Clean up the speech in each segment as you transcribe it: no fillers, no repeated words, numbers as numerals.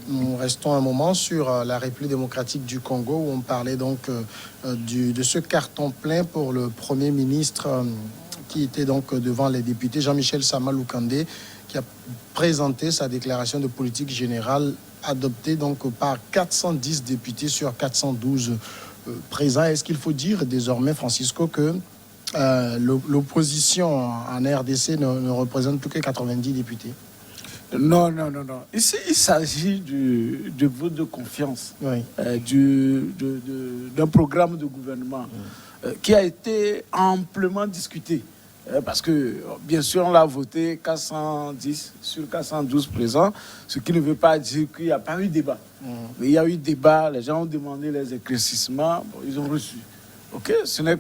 Nous restons un moment sur la République démocratique du Congo où on parlait donc de ce carton plein pour le Premier ministre qui était donc devant les députés, Jean-Michel Sama Loukandé, qui a présenté sa déclaration de politique générale adoptée donc par 410 députés sur 412 présents. Est-ce qu'il faut dire désormais, Francisco, que l'opposition en RDC ne représente plus que 90 députés? Non. Ici, il s'agit du vote de confiance, oui. D'un programme de gouvernement qui a été amplement discuté. Parce que, bien sûr, on l'a voté 410 sur 412 présents, ce qui ne veut pas dire qu'il n'y a pas eu débat. Mais il y a eu débat, les gens ont demandé les éclaircissements, bon, ils ont reçu. Ok, ce n'est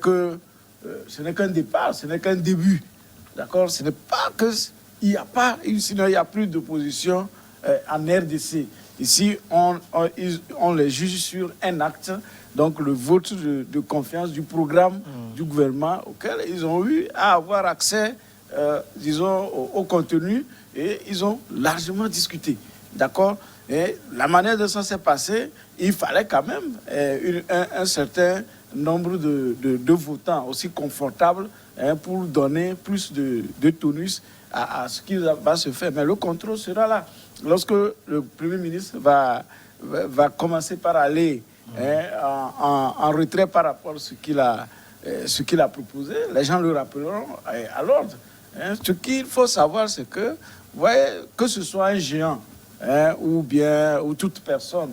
qu'un départ, ce n'est qu'un début. D'accord, ce n'est pas que... Sinon il n'y a plus d'opposition en RDC. Ici, on les juge sur un acte, donc le vote de confiance du programme du gouvernement auquel ils ont eu à avoir accès, disons, au contenu, et ils ont largement discuté. D'accord? Et la manière dont ça s'est passé, il fallait quand même un certain nombre de votants aussi confortables pour donner plus de tonus à ce qui va se faire. Mais le contrôle sera là. Lorsque le Premier ministre va commencer par aller en retrait par rapport à ce qu'il a proposé, les gens le rappelleront à l'ordre. Ce qu'il faut savoir, c'est que, que ce soit un géant ou toute personne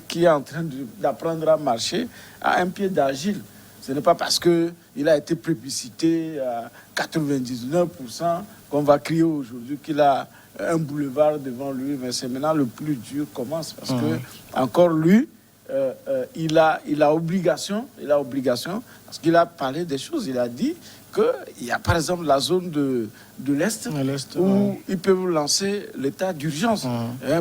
qui est en train d'apprendre à marcher à un pied d'argile, ce n'est pas parce qu'il a été plébiscité à 99% qu'on va crier aujourd'hui qu'il a un boulevard devant lui. Mais c'est maintenant le plus dur commence. Parce que, encore lui, il a obligation, parce qu'il a parlé des choses. Il a dit qu'il y a par exemple la zone de l'Est où ils peuvent lancer l'état d'urgence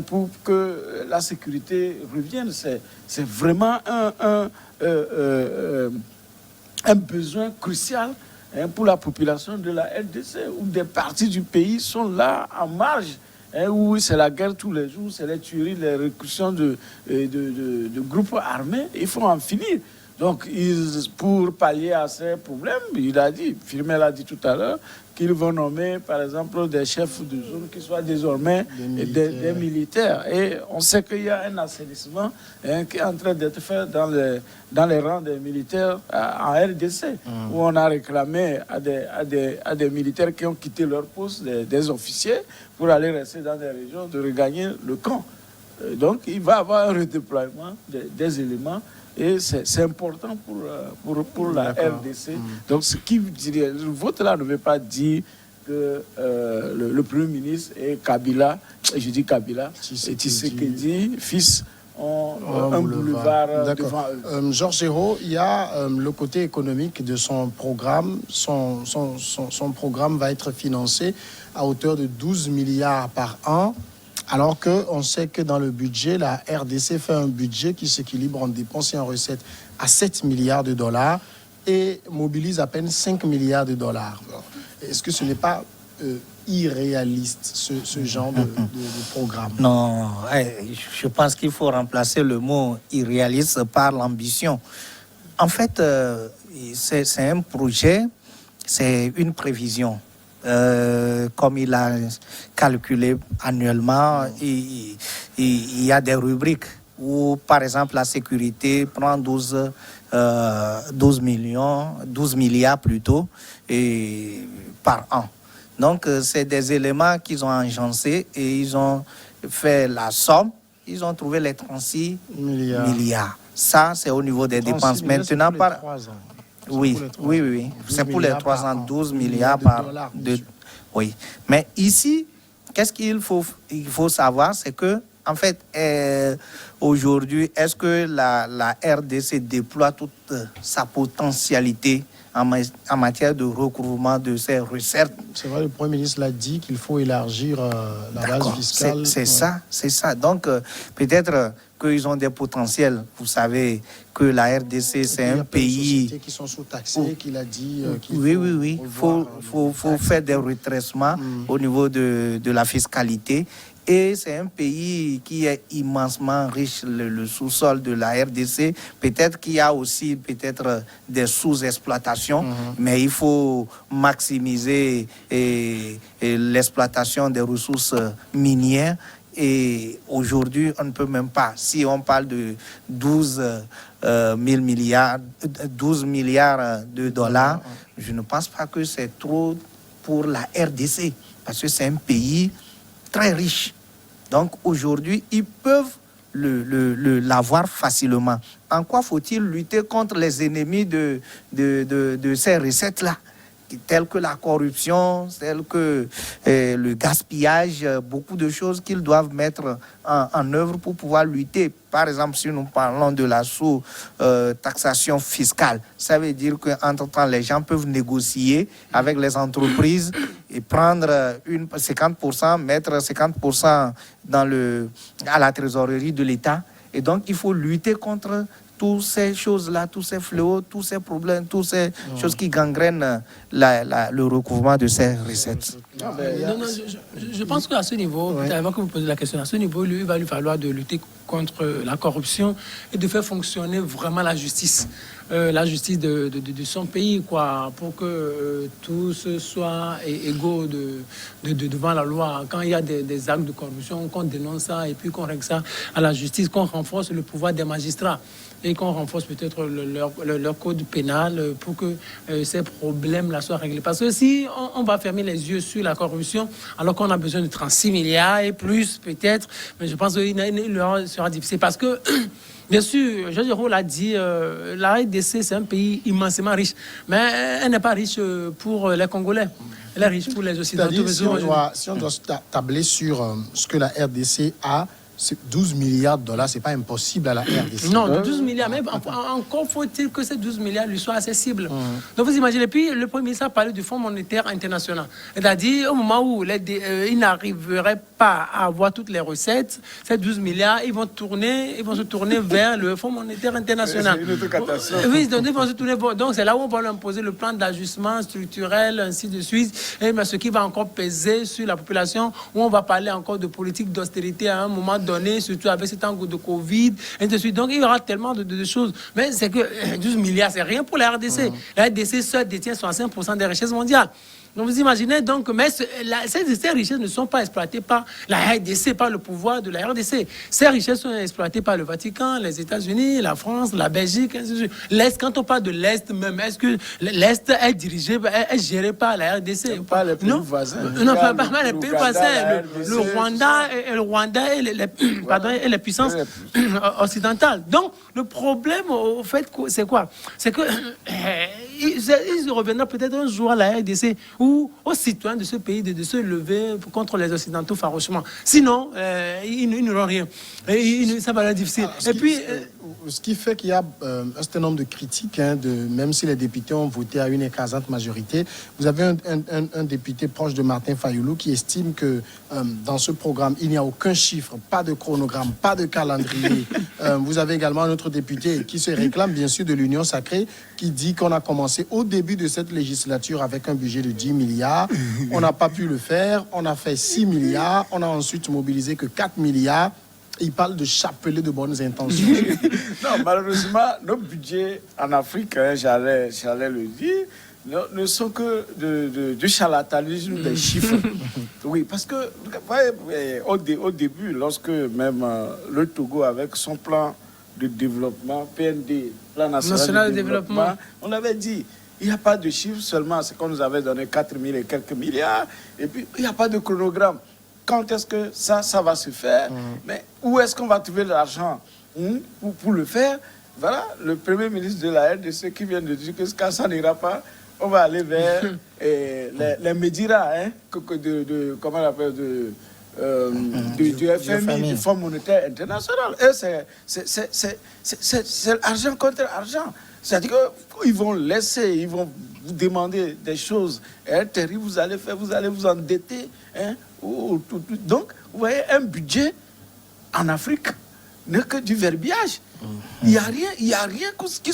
pour que la sécurité revienne. C'est vraiment un besoin crucial pour la population de la RDC, où des parties du pays sont là en marge, où c'est la guerre tous les jours, c'est les tueries, les récursions de groupes armés. Il faut en finir. Donc, pour pallier à ces problèmes, il a dit, Firmin l'a dit tout à l'heure, qu'ils vont nommer, par exemple, des chefs de zone qui soient désormais des militaires. Et on sait qu'il y a un assainissement qui est en train d'être fait dans les rangs des militaires en RDC, où on a réclamé à des militaires qui ont quitté leur poste, des officiers, pour aller rester dans des régions, de regagner le camp. Donc, il va y avoir un redéploiement des éléments. Et c'est important pour la RDC. Donc, ce qui dirait, le vote là ne veut pas dire que le Premier ministre et Kabila, je dis Kabila, et Tshisekedi, fils, ont un boulevard devant eux. Georges Hérault, il y a le côté économique de son programme. Son programme va être financé à hauteur de 12 milliards par an. Alors qu'on sait que dans le budget, la RDC fait un budget qui s'équilibre en dépenses et en recettes à 7 milliards de dollars et mobilise à peine 5 milliards de dollars. Est-ce que ce n'est pas irréaliste, ce genre de programme? Non, je pense qu'il faut remplacer le mot irréaliste par l'ambition. En fait, c'est un projet, c'est une prévision. Comme il a calculé annuellement, il y a des rubriques où, par exemple, la sécurité prend 12 milliards plutôt, par an. Donc, c'est des éléments qu'ils ont agencés et ils ont fait la somme, ils ont trouvé les 36 milliards. Ça, c'est au niveau des dépenses. Maintenant, par 3 ans. Oui. C'est pour les 312 milliards par an. Oui. Mais ici, qu'est-ce qu'il faut savoir, c'est que, en fait, aujourd'hui, est-ce que la RDC déploie toute sa potentialité en matière de recouvrement de ses recettes? C'est vrai, le Premier ministre l'a dit qu'il faut élargir la base fiscale. C'est ça. Donc, peut-être qu'ils ont des potentiels. Vous savez que la RDC, c'est un pays... Il y a des sociétés qui sont sous-taxées, qu'il a dit... Il faut faire des retraissements au niveau de la fiscalité. Et c'est un pays qui est immensement riche, le sous-sol de la RDC. Peut-être qu'il y a aussi des sous-exploitations, mais il faut maximiser l'exploitation des ressources minières. Et aujourd'hui, on ne peut même pas. Si on parle de 12 milliards de dollars, je ne pense pas que c'est trop pour la RDC, parce que c'est un pays très riche. Donc aujourd'hui, ils peuvent l'avoir facilement. En quoi faut-il lutter contre les ennemis de ces recettes-là, telles que la corruption, telles que le gaspillage, beaucoup de choses qu'ils doivent mettre en œuvre pour pouvoir lutter. Par exemple, si nous parlons de la sous-taxation fiscale, ça veut dire qu'entre-temps, les gens peuvent négocier avec les entreprises et prendre 50%, mettre 50% à la trésorerie de l'État. Et donc, il faut lutter contre toutes ces choses-là, tous ces fléaux, tous ces problèmes, toutes ces choses qui gangrènent le recouvrement de ces recettes. Je pense qu'à ce niveau, avant que vous posiez la question, à ce niveau, il va lui falloir de lutter contre la corruption et de faire fonctionner vraiment la justice de son pays, quoi, pour que tous soient égaux devant la loi. Quand il y a des actes de corruption, qu'on dénonce ça et puis qu'on règle ça à la justice, qu'on renforce le pouvoir des magistrats et qu'on renforce peut-être leur code pénal pour que ces problèmes-là soient réglés. Parce que si on va fermer les yeux sur la corruption, alors qu'on a besoin de 36 milliards et plus peut-être, mais je pense qu'il sera difficile parce que bien sûr, Georges Roux l'a dit, la RDC, c'est un pays immensément riche, mais elle n'est pas riche pour les Congolais. Elle est riche pour les Occidentaux. Si on doit tabler sur ce que la RDC a, c'est 12 milliards de dollars, c'est pas impossible à la RDC. Non, 12 milliards, mais encore faut-il que ces 12 milliards lui soient accessibles. Donc vous imaginez, puis le Premier ministre a parlé du Fonds monétaire international. C'est-à-dire, au moment où il n'arriverait pas à avoir toutes les recettes, ces 12 milliards, ils vont se tourner vers le Fonds monétaire international. C'est une autre catastrophe. Oui, donc ils vont se tourner. Donc c'est là où on va leur imposer le plan d'ajustement structurel, ainsi de suite, et mais ce qui va encore peser sur la population, où on va parler encore de politique d'austérité à un moment donné, surtout avec cet angle de Covid, et de suite. Donc il y aura tellement de choses. Mais c'est que 12 milliards, c'est rien pour la RDC. La RDC seule détient 65% des richesses mondiales. Donc vous imaginez donc, mais ces richesses ne sont pas exploitées par la RDC, par le pouvoir de la RDC. Ces richesses sont exploitées par le Vatican, les États-Unis, la France, la Belgique, ainsi de suite. L'Est, quand on parle de l'Est même, est-ce que l'Est est géré par la RDC? Pas les pays voisins. Non, pas les pays voisins. Le Rwanda et les puissances occidentales. Donc le problème, au fait, c'est quoi? C'est que ils reviendront peut-être un jour à la RDC ou aux citoyens de ce pays de se lever contre les Occidentaux farouchement. Sinon, ils n'auront rien. Et ça va être difficile. Ce qui fait qu'il y a un certain nombre de critiques, même si les députés ont voté à une écrasante majorité. Vous avez un député proche de Martin Fayoulou qui estime que dans ce programme, il n'y a aucun chiffre, pas de chronogramme, pas de calendrier. Vous avez également un autre député qui se réclame bien sûr de l'Union sacrée, qui dit qu'on a commencé au début de cette législature avec un budget de 10 milliards. On n'a pas pu le faire. On a fait 6 milliards. On a ensuite mobilisé que 4 milliards. Il parle de chapelet de bonnes intentions. Non, malheureusement, nos budgets en Afrique, j'allais le dire, ne sont que du charlatanisme des chiffres. Oui, parce que au début, lorsque même le Togo, avec son plan de développement, PND, Plan national de développement, on avait dit, il n'y a pas de chiffres seulement, c'est qu'on nous avait donné 4 000 et quelques milliards, et puis il n'y a pas de chronogramme. Quand est-ce que ça va se faire? Mais où est-ce qu'on va trouver l'argent pour le faire? Voilà, le Premier ministre de la RDC qui vient de dire que quand ça n'ira pas, on va aller vers les médiras, comment on appelle, du FMI, du Fonds monétaire international. Et c'est argent contre argent. C'est-à-dire qu'ils vont ils vont vous demander des choses terribles, vous allez vous endetter. Donc, vous voyez, un budget en Afrique n'est que du verbiage. Il n'y a rien qui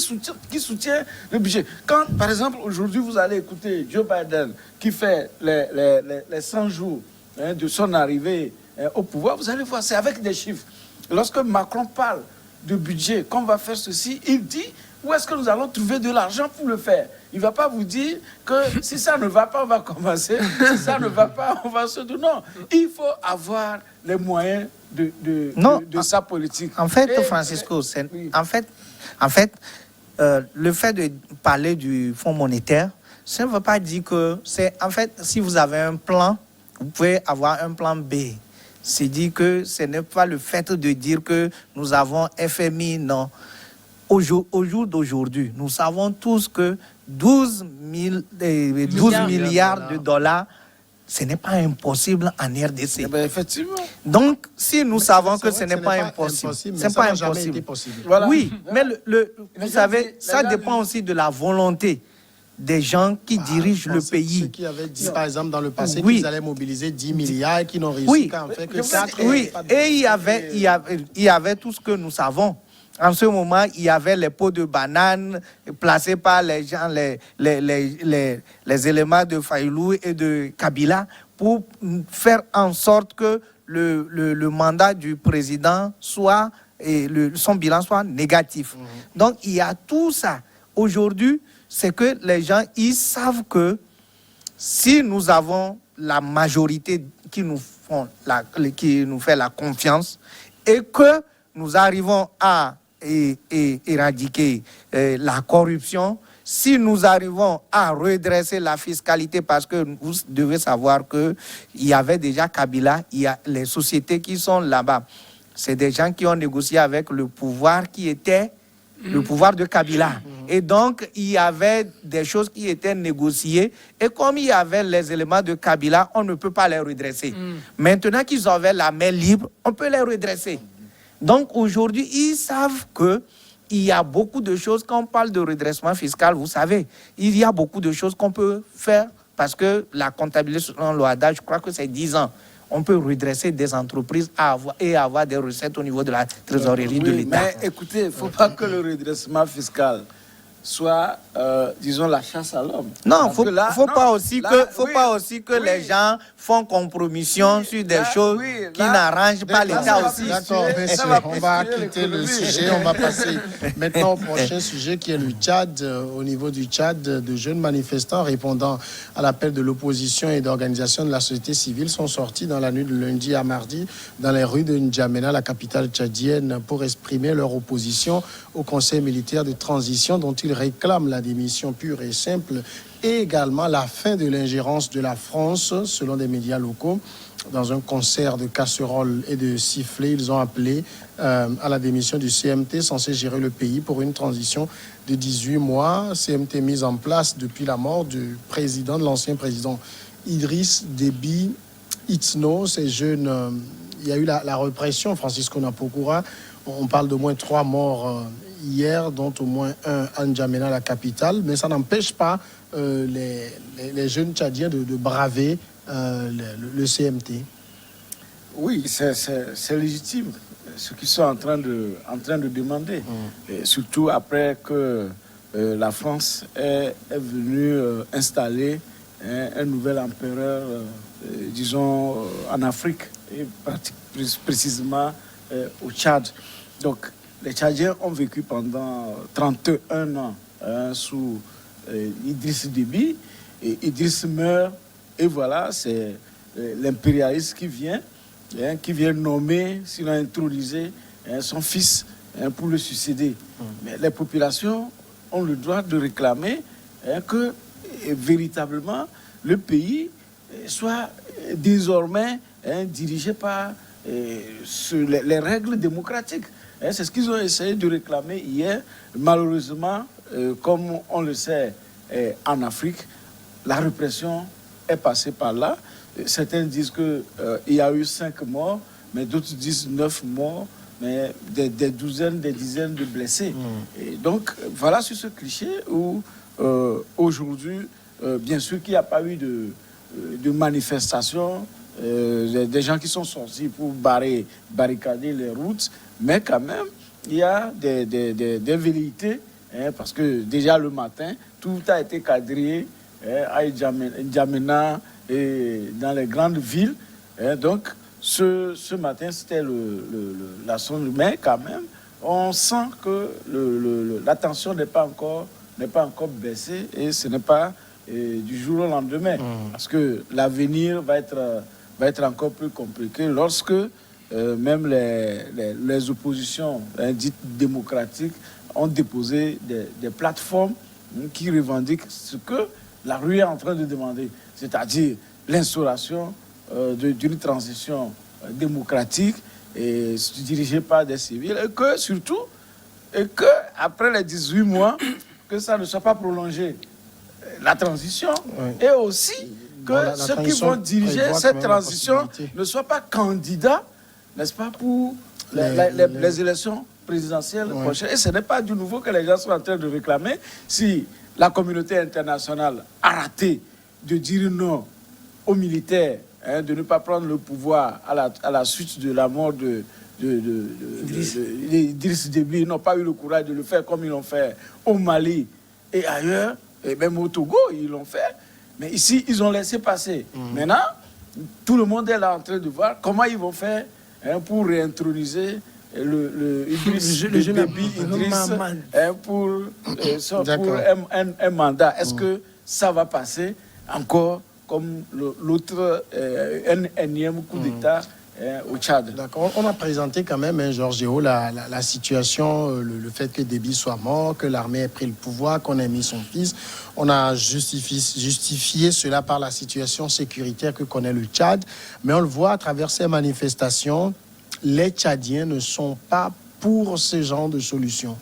soutient le budget. Quand, par exemple, aujourd'hui, vous allez écouter Joe Biden qui fait les 100 jours de son arrivée au pouvoir, vous allez voir, c'est avec des chiffres. Lorsque Macron parle de budget, qu'on va faire ceci, il dit où est-ce que nous allons trouver de l'argent pour le faire. Il ne va pas vous dire que si ça ne va pas, on va commencer. Si ça ne va pas, on va se dire non. Il faut avoir les moyens de sa politique. En fait, Francisco, oui. en fait, le fait de parler du Fonds monétaire, ça ne veut pas dire que c'est... En fait, si vous avez un plan, vous pouvez avoir un plan B. C'est dire que ce n'est pas le fait de dire que nous avons FMI, non. Au jour d'aujourd'hui, nous savons tous que 12 milliards de dollars, ce n'est pas impossible en RDC. Eh ben, effectivement. Donc, si nous savons que ce n'est pas impossible, c'est pas impossible. Voilà. Oui, mais vous savez, ça dépend aussi de la volonté des gens qui dirigent le pays. Ceux qui avaient dit, par exemple, dans le passé, Oui. qu'ils allaient mobiliser 10 milliards et qui n'ont réussi Oui, qu'à en faire que Je 4. oui. Et il y avait tout ce que nous savons. En ce moment, il y avait les pots de bananes placés par les gens, les éléments de Fayoulou et de Kabila pour faire en sorte que le mandat du président soit, et son bilan soit négatif. Donc, il y a tout ça. Aujourd'hui, c'est que les gens, ils savent que si nous avons la majorité qui nous fait la confiance et que nous arrivons à éradiquer la corruption, si nous arrivons à redresser la fiscalité, parce que vous devez savoir qu'il y avait déjà Kabila, il y a les sociétés qui sont là-bas. C'est des gens qui ont négocié avec le pouvoir qui était le pouvoir de Kabila. Et donc, il y avait des choses qui étaient négociées. Et comme il y avait les éléments de Kabila, on ne peut pas les redresser. Maintenant qu'ils avaient la main libre, on peut les redresser. Donc, aujourd'hui, ils savent qu'il y a beaucoup de choses. Quand on parle de redressement fiscal, vous savez, il y a beaucoup de choses qu'on peut faire parce que la comptabilité selon l'OADA, je crois que c'est 10 ans. On peut redresser des entreprises et avoir des recettes au niveau de la trésorerie de l'État. Mais écoutez, il ne faut pas que le redressement fiscal soit, disons, la chasse à l'homme. Non, il ne faut pas aussi que les gens font compromission sur des choses qui n'arrangent pas l'État aussi. D'accord, monsieur, on va quitter le sujet, on va passer maintenant au prochain sujet qui est le Tchad. Au niveau du Tchad, de jeunes manifestants répondant à l'appel de l'opposition et d'organisations de la société civile sont sortis dans la nuit de lundi à mardi dans les rues de N'Djamena, la capitale tchadienne, pour exprimer leur opposition au conseil militaire de transition dont ils réclament la démission pure et simple et également la fin de l'ingérence de la France, selon des médias locaux. Dans un concert de casseroles et de sifflets, ils ont appelé à la démission du CMT censé gérer le pays pour une transition de 18 mois. CMT mise en place depuis la mort de l'ancien président Idriss Déby Itno. Ces jeunes, il y a eu la répression, Francisco Napokura. On parle d'au moins 3 morts hier, dont au moins un à N'Djamena, la capitale. Mais ça n'empêche pas les jeunes Tchadiens de braver le CMT. Oui, c'est légitime ce qu'ils sont en train de demander. Et surtout après que la France est venue installer un nouvel empereur, disons, en Afrique, et plus précisément au Tchad. Donc, les Tchadiens ont vécu pendant 31 ans sous Idriss Déby, et Idriss meurt, et voilà, c'est l'impérialiste qui vient nommer, sinon introniser son fils pour le succéder. Mais les populations ont le droit de réclamer que véritablement le pays soit désormais dirigé par les règles démocratiques. C'est ce qu'ils ont essayé de réclamer hier. Malheureusement, comme on le sait en Afrique, la répression est passée par là. Certains disent qu'il y a eu 5 morts, mais d'autres disent 9 morts, mais des douzaines, des dizaines de blessés. Et donc, voilà sur ce cliché où aujourd'hui, bien sûr qu'il n'y a pas eu de manifestation, des gens qui sont sortis pour barricader les routes, mais quand même, il y a des velléités, parce que déjà le matin, tout a été quadrillé à N'Djamena et dans les grandes villes. Donc, ce matin, c'était la sonde, mais quand même, on sent que la tension n'est pas encore baissée et ce n'est pas du jour au lendemain. Parce que l'avenir va être encore plus compliqué lorsque même les oppositions dites démocratiques ont déposé des plateformes qui revendiquent ce que la rue est en train de demander, c'est-à-dire l'instauration d'une transition démocratique et dirigée par des civils, et que après les 18 mois, que ça ne soit pas prolongé, la transition, et aussi que ceux qui vont diriger cette transition ne soient pas candidats, n'est-ce pas, pour les élections présidentielles prochaines. Et ce n'est pas du nouveau que les gens sont en train de réclamer. Si la communauté internationale a raté de dire non aux militaires, de ne pas prendre le pouvoir à la suite de la mort d'Idriss Déby, ils n'ont pas eu le courage de le faire comme ils l'ont fait au Mali et ailleurs, et même au Togo, ils l'ont fait. Mais ici, ils ont laissé passer. Maintenant, tout le monde est là en train de voir comment ils vont faire pour réintroniser le Déby Idriss pour un mandat. Est-ce que ça va passer encore comme l'autre, un énième coup d'État au Tchad? D'accord. On a présenté quand même, Georges-Géo, la situation, le fait que Déby soit mort, que l'armée ait pris le pouvoir, qu'on ait mis son fils. On a justifié cela par la situation sécuritaire que connaît le Tchad. Mais on le voit à travers ces manifestations, les Tchadiens ne sont pas pour ce genre de solution.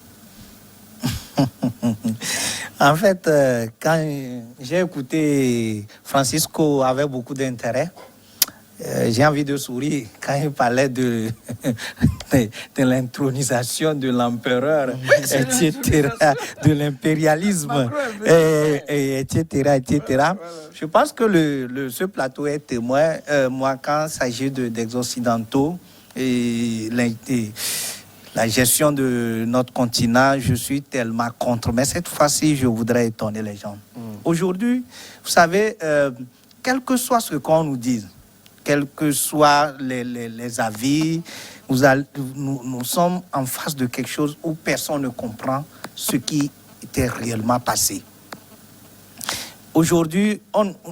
En fait, quand j'ai écouté Francisco avec beaucoup d'intérêt, j'ai envie de sourire quand il parlait de l'intronisation de l'empereur, etc., de l'impérialisme, etc. Je pense que ce plateau est témoin. Moi, quand il s'agit d'ex-occidentaux et la gestion de notre continent, je suis tellement contre. Mais cette fois-ci, je voudrais étonner les gens. Aujourd'hui, vous savez, quel que soit ce qu'on nous dise, quels que soient les avis, nous sommes en face de quelque chose où personne ne comprend ce qui était réellement passé. Aujourd'hui,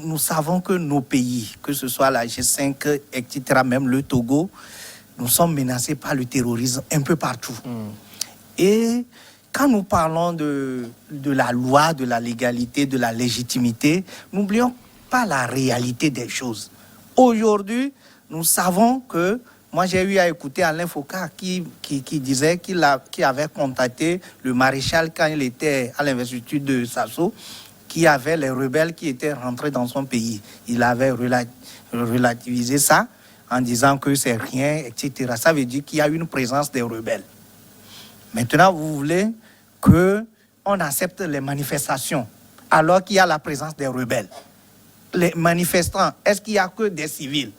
nous savons que nos pays, que ce soit la G5, etc., même le Togo, nous sommes menacés par le terrorisme un peu partout. Et quand nous parlons de la loi, de la légalité, de la légitimité, n'oublions pas la réalité des choses. Aujourd'hui, nous savons que, moi j'ai eu à écouter Alain Foucault qui disait qu'il avait contacté le maréchal quand il était à l'investiture de Sasso, qui avait les rebelles qui étaient rentrés dans son pays. Il avait relativisé ça en disant que c'est rien, etc. Ça veut dire qu'il y a une présence des rebelles. Maintenant, vous voulez qu'on accepte les manifestations alors qu'il y a la présence des rebelles. Les manifestants, est-ce qu'il n'y a que des civils?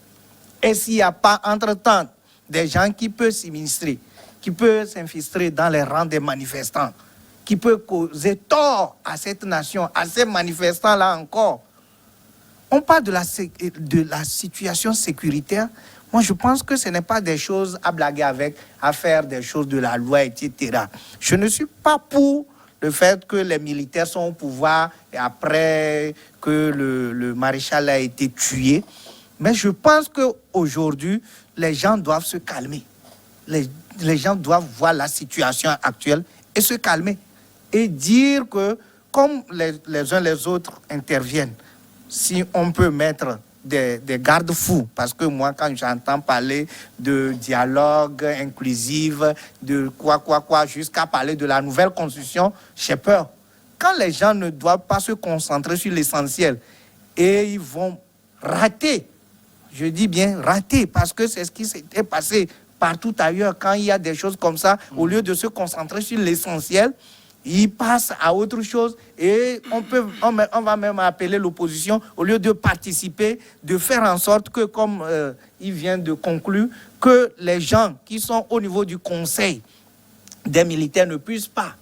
Est-ce qu'il n'y a pas, entre-temps, des gens qui peuvent s'infiltrer, qui peuvent s'infiltrer dans les rangs des manifestants, qui peuvent causer tort à cette nation, à ces manifestants-là encore? On parle de la situation sécuritaire. Moi, je pense que ce n'est pas des choses à blaguer avec, à faire des choses de la loi, etc. Je ne suis pas pour le fait que les militaires sont au pouvoir et après que le maréchal a été tué. Mais je pense qu'aujourd'hui, les gens doivent se calmer. Les gens doivent voir la situation actuelle et se calmer. Et dire que, comme les uns les autres interviennent, si on peut mettre des garde-fous, parce que moi, quand j'entends parler de dialogue inclusif, de quoi, jusqu'à parler de la nouvelle constitution, j'ai peur. Quand les gens ne doivent pas se concentrer sur l'essentiel et ils vont rater, je dis bien rater, parce que c'est ce qui s'était passé partout ailleurs, quand il y a des choses comme ça, au lieu de se concentrer sur l'essentiel, ils passent à autre chose et on va même appeler l'opposition, au lieu de participer, de faire en sorte que, comme il vient de conclure, que les gens qui sont au niveau du conseil des militaires ne puissent pas,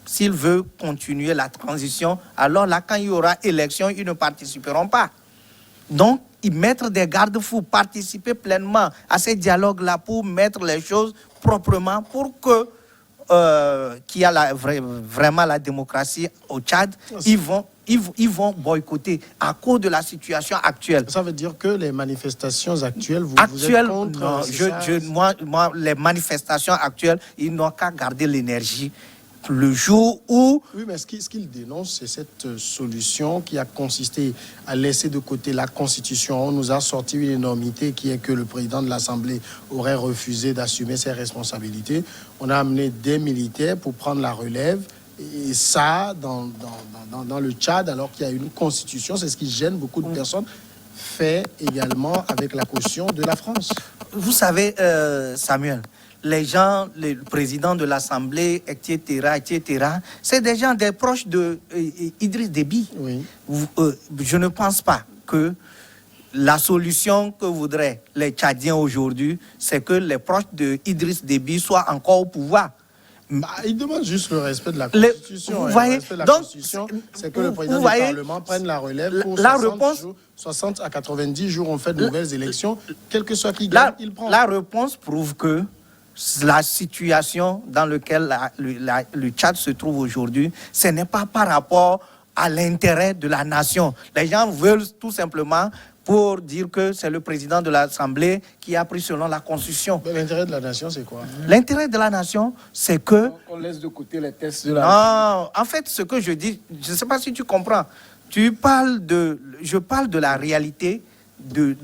s'ils veulent continuer la transition, alors là, quand il y aura élection, ils ne participeront pas. Donc, y mettre des garde-fous, participer pleinement à ces dialogues-là pour mettre les choses proprement, pour que qu'il y a vraiment la démocratie au Tchad, ils vont boycotter à cause de la situation actuelle. Ça veut dire que les manifestations actuelles, vous êtes contre? Non, moi, les manifestations actuelles, ils n'ont qu'à garder l'énergie. Le jour où... Oui, mais ce qu'il dénonce, c'est cette solution qui a consisté à laisser de côté la Constitution. On nous a sorti une énormité qui est que le président de l'Assemblée aurait refusé d'assumer ses responsabilités. On a amené des militaires pour prendre la relève. Et ça, dans le Tchad, alors qu'il y a une Constitution, c'est ce qui gêne beaucoup de personnes, fait également avec la caution de la France. Vous savez, Samuel, les gens, le président de l'Assemblée, etc., c'est des gens des proches de Idriss Déby. Oui. Je ne pense pas que la solution que voudraient les Tchadiens aujourd'hui, c'est que les proches de Idriss Déby soient encore au pouvoir. Ils demandent juste le respect de la Constitution. Vous voyez, le respect de la donc, Constitution, c'est que le président du Parlement prenne la relève pour 60 à 90 jours, on fait de nouvelles élections. Quel que soit qui gagne, il prend. La réponse prouve que la situation dans laquelle le Tchad se trouve aujourd'hui, ce n'est pas par rapport à l'intérêt de la nation. Les gens veulent tout simplement pour dire que c'est le président de l'Assemblée qui a pris selon la Constitution. Mais l'intérêt de la nation, c'est quoi? L'intérêt de la nation, c'est que... On laisse de côté les tests de la... Non, en fait, ce que je dis, je ne sais pas si tu comprends. Je parle de la réalité de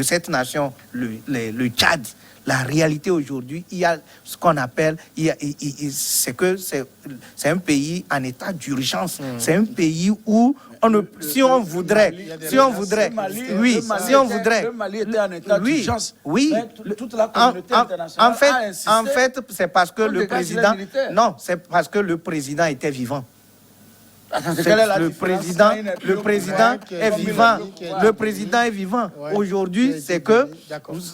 cette nation, le Tchad. La réalité aujourd'hui, il y a ce qu'on appelle, c'est que c'est un pays en état d'urgence. C'est un pays où si on voudrait, Le Mali était en état d'urgence. Oui. Toute la communauté internationale en fait, c'est parce que le président, non, c'est parce que le président était vivant. Le président est vivant. Le président est vivant. Aujourd'hui, c'est que,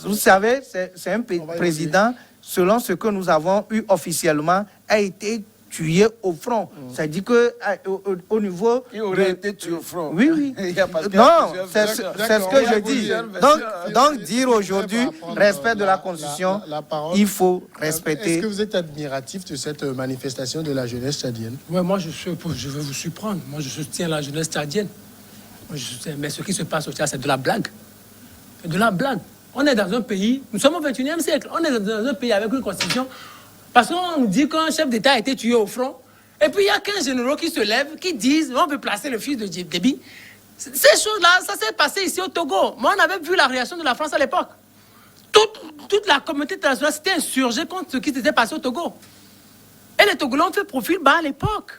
vous savez, c'est un président, selon ce que nous avons eu officiellement, a été tué au front. C'est-à-dire qu'au niveau... Il aurait été tué au front. Oui. Non, c'est ce que je dis. Donc dire aujourd'hui, respect de la Constitution, il faut respecter... Est-ce que vous êtes admiratif de cette manifestation de la jeunesse tchadienne? Ouais, moi, je veux vous surprendre. Moi, je soutiens la jeunesse tchadienne. Mais ce qui se passe au Tchad, c'est de la blague. C'est de la blague. On est dans un pays, nous sommes au 21e siècle, on est dans un pays avec une constitution, parce qu'on nous dit qu'un chef d'État a été tué au front, et puis il y a 15 généraux qui se lèvent, qui disent on veut placer le fils de Déby. Ces choses-là, ça s'est passé ici au Togo. Moi, on avait vu la réaction de la France à l'époque. Toute la communauté internationale s'était insurgée contre ce qui s'était passé au Togo. Et les Togolais ont fait profil bas à l'époque.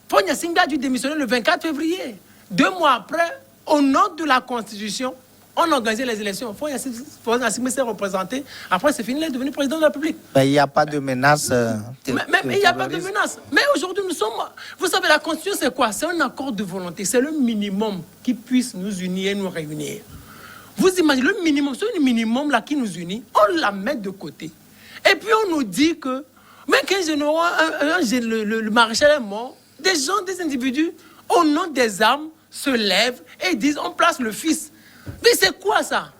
Fonya Singba a dû démissionner le 24 février. 2 mois après, au nom de la Constitution, on a organisé les élections. Fonya Singba s'est représenté. Après, c'est fini, il est devenu président de la République. Mais il n'y a pas de menace. Mais il n'y a pas de menace. Mais aujourd'hui, nous sommes... Vous savez, la Constitution, c'est quoi? C'est un accord de volonté. C'est le minimum qui puisse nous unir et nous réunir. Vous imaginez, le minimum, c'est le minimum là qui nous unit. On la met de côté. Et puis, on nous dit que... Mais qu'un général, le maréchal est mort, des gens, des individus, au nom des armes, se lèvent et disent on place le fils. Mais c'est quoi ça?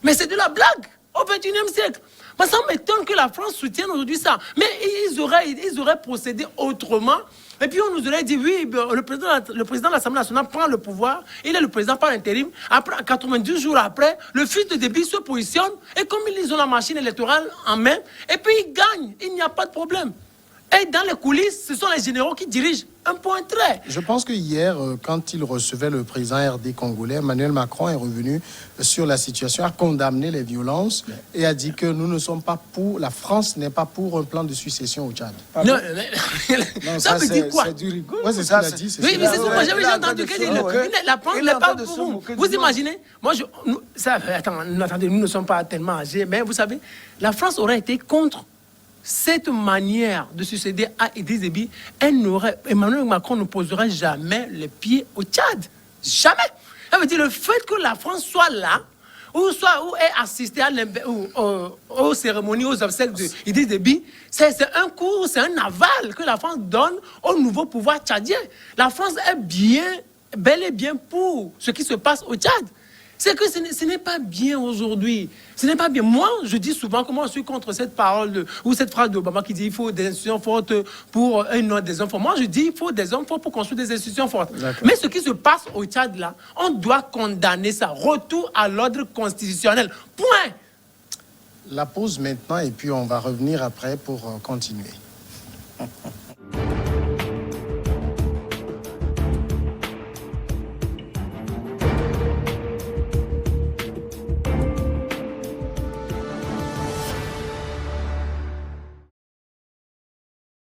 Mais c'est de la blague au XXIe siècle. Mais ça m'étonne que la France soutienne aujourd'hui ça. Mais ils auraient procédé autrement. Et puis on nous aurait dit oui, le président de l'Assemblée nationale prend le pouvoir, il est le président par intérim. Après, 90 jours après, le fils de Déby se positionne et comme ils ont la machine électorale en main, et puis ils gagnent, il n'y a pas de problème. Et dans les coulisses, ce sont les généraux qui dirigent. Un point trait. Je pense que hier, quand il recevait le président RD congolais, Emmanuel Macron est revenu sur la situation, a condamné les violences et a dit que nous ne sommes pas pour, la France n'est pas pour un plan de succession au Tchad. Non, ça veut dire quoi? C'est du rigolo. Ouais, c'est ce qu'il a dit. Oui, mais c'est ce que j'avais entendu. La France n'est pas pour vous. Vous imaginez? Moi, attendez, nous ne sommes pas tellement âgés, mais vous savez, la France aurait été contre cette manière de succéder à Idriss Déby. Emmanuel Macron ne poserait jamais les pieds au Tchad. Jamais. Ça veut dire le fait que la France soit là, ou ait assisté aux cérémonies, aux obsèques d'Idriss Déby, c'est un coup, c'est un aval que la France donne au nouveau pouvoir tchadien. La France est bien bel et bien pour ce qui se passe au Tchad. C'est que ce n'est pas bien aujourd'hui. Ce n'est pas bien. Moi, je dis souvent que moi, je suis contre cette parole ou cette phrase d'Obama qui dit qu'il faut des institutions fortes pour un ordre des hommes forts. Moi, je dis qu'il faut des hommes forts pour construire des institutions fortes. Mais ce qui se passe au Tchad, là, on doit condamner ça. Retour à l'ordre constitutionnel. Point. La pause maintenant et puis on va revenir après pour continuer.